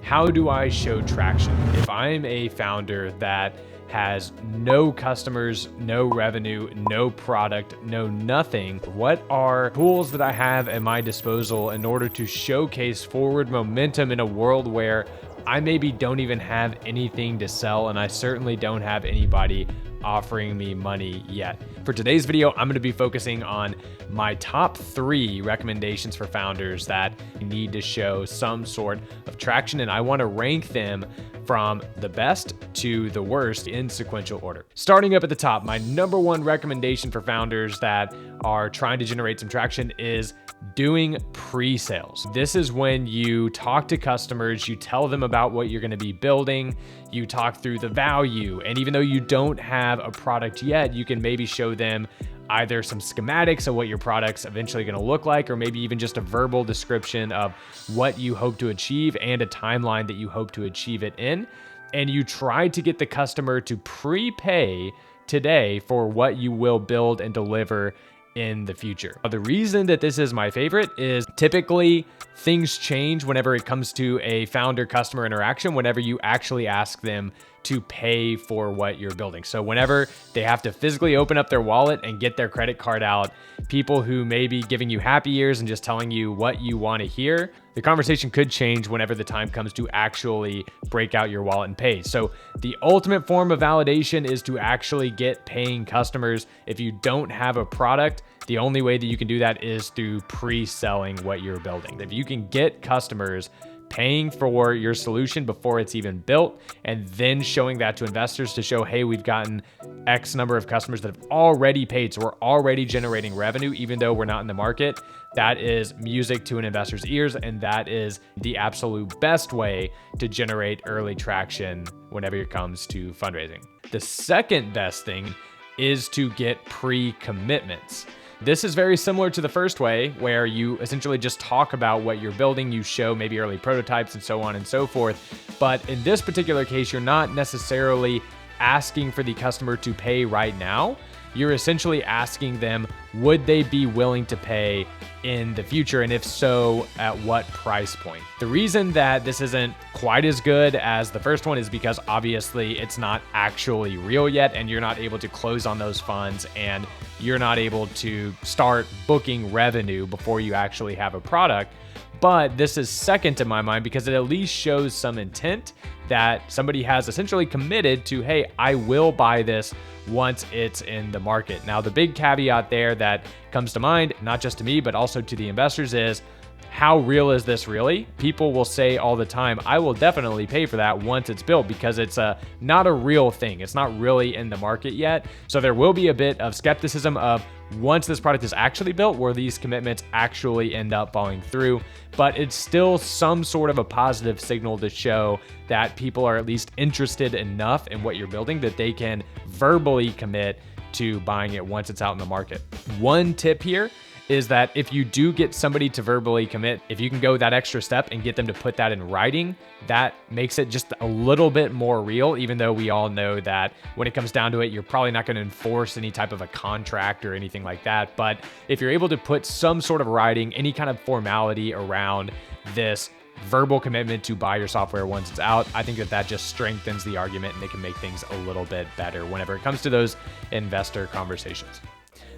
how do I show traction? If I'm a founder that has no customers, no revenue, no product, no nothing, what are tools that I have at my disposal in order to showcase forward momentum in a world where I maybe don't even have anything to sell, and I certainly don't have anybody offering me money yet? For today's video, I'm going to be focusing on my top 3 recommendations for founders that need to show some sort of traction, and I want to rank them from the best to the worst in sequential order. Starting up at the top, my number 1 recommendation for founders that are trying to generate some traction is doing pre-sales. This is when you talk to customers, you tell them about what you're going to be building, you talk through the value, and even though you don't have a product yet, you can maybe show them either some schematics of what your product's eventually going to look like, or maybe even just a verbal description of what you hope to achieve and a timeline that you hope to achieve it in. And you try to get the customer to prepay today for what you will build and deliver in the future. The reason that this is my favorite is typically things change whenever it comes to a founder-customer interaction, whenever you actually ask them to pay for what you're building. So whenever they have to physically open up their wallet and get their credit card out, people who may be giving you happy ears and just telling you what you want to hear, the conversation could change whenever the time comes to actually break out your wallet and pay. So the ultimate form of validation is to actually get paying customers. If you don't have a product, the only way that you can do that is through pre-selling what you're building. If you can get customers paying for your solution before it's even built, and then showing that to investors to show, hey, we've gotten X number of customers that have already paid, so we're already generating revenue even though we're not in the market, that is music to an investor's ears, and that is the absolute best way to generate early traction whenever it comes to fundraising. The second best thing is to get pre-commitments. This is very similar to the first way, where you essentially just talk about what you're building, you show maybe early prototypes and so on and so forth. But in this particular case, you're not necessarily asking for the customer to pay right now. You're essentially asking them, would they be willing to pay in the future? And if so, at what price point? The reason that this isn't quite as good as the first one is because obviously it's not actually real yet, and you're not able to close on those funds, and you're not able to start booking revenue before you actually have a product. But this is second in my mind because it at least shows some intent that somebody has essentially committed to, hey, I will buy this once it's in the market. Now, the big caveat there that comes to mind, not just to me, but also to the investors, is how real is this really? People will say all the time, I will definitely pay for that once it's built, because it's not a real thing. It's not really in the market yet. So there will be a bit of skepticism of, once this product is actually built, where these commitments actually end up falling through. But it's still some sort of a positive signal to show that people are at least interested enough in what you're building that they can verbally commit to buying it once it's out in the market. One tip here is that if you do get somebody to verbally commit, if you can go that extra step and get them to put that in writing, that makes it just a little bit more real, even though we all know that when it comes down to it, you're probably not going to enforce any type of a contract or anything like that. But if you're able to put some sort of writing, any kind of formality around this verbal commitment to buy your software once it's out, I think that that just strengthens the argument, and it can make things a little bit better whenever it comes to those investor conversations.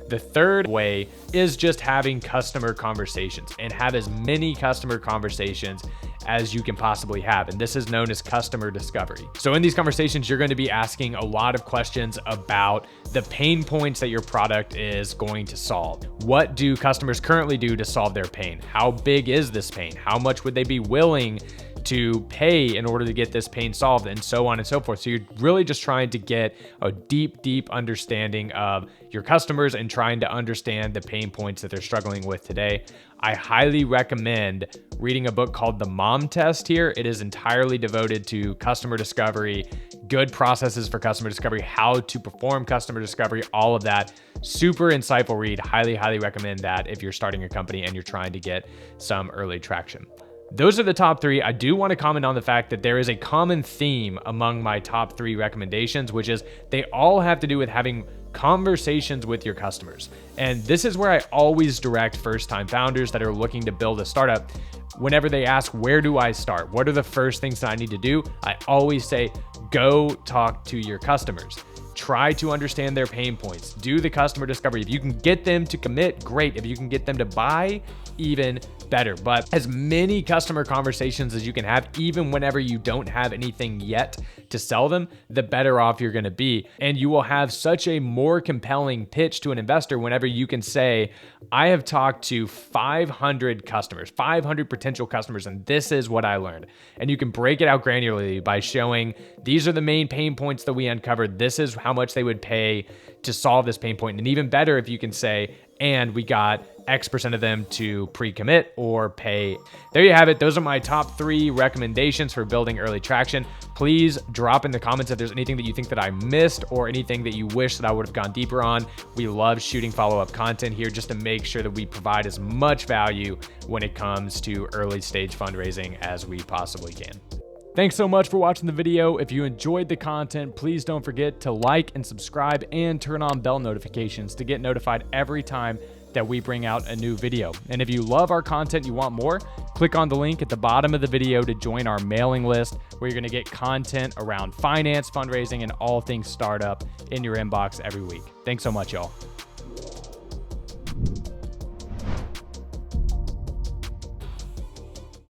The third way is just having customer conversations, and have as many customer conversations as you can possibly have. And this is known as customer discovery. So in these conversations, you're going to be asking a lot of questions about the pain points that your product is going to solve. What do customers currently do to solve their pain? How big is this pain? How much would they be willing to pay in order to get this pain solved, and so on and so forth. So you're really just trying to get a deep understanding of your customers and trying to understand the pain points that they're struggling with today. I highly recommend reading a book called The Mom Test here. It is entirely devoted to customer discovery, good processes for customer discovery, how to perform customer discovery, all of that. Super insightful read. Highly recommend that if you're starting a company and you're trying to get some early traction. Those are the top 3. I do want to comment on the fact that there is a common theme among my top 3 recommendations, which is they all have to do with having conversations with your customers. And this is where I always direct first-time founders that are looking to build a startup. Whenever they ask, where do I start? What are the first things that I need to do? I always say, go talk to your customers. Try to understand their pain points. Do the customer discovery. If you can get them to commit, great. If you can get them to buy, even better. But as many customer conversations as you can have, even whenever you don't have anything yet to sell them, the better off you're going to be. And you will have such a more compelling pitch to an investor whenever you can say, I have talked to 500 customers, 500 potential customers, and this is what I learned. And you can break it out granularly by showing these are the main pain points that we uncovered. This is how much they would pay to solve this pain point. And even better if you can say, and we got X% of them to pre-commit or pay. There you have it. Those are my top 3 recommendations for building early traction. Please drop in the comments if there's anything that you think that I missed or anything that you wish that I would have gone deeper on. We love shooting follow-up content here just to make sure that we provide as much value when it comes to early stage fundraising as we possibly can. Thanks so much for watching the video. If you enjoyed the content, please don't forget to like and subscribe and turn on bell notifications to get notified every time that we bring out a new video. And if you love our content, you want more, click on the link at the bottom of the video to join our mailing list where you're gonna get content around finance, fundraising, and all things startup in your inbox every week. Thanks so much, y'all.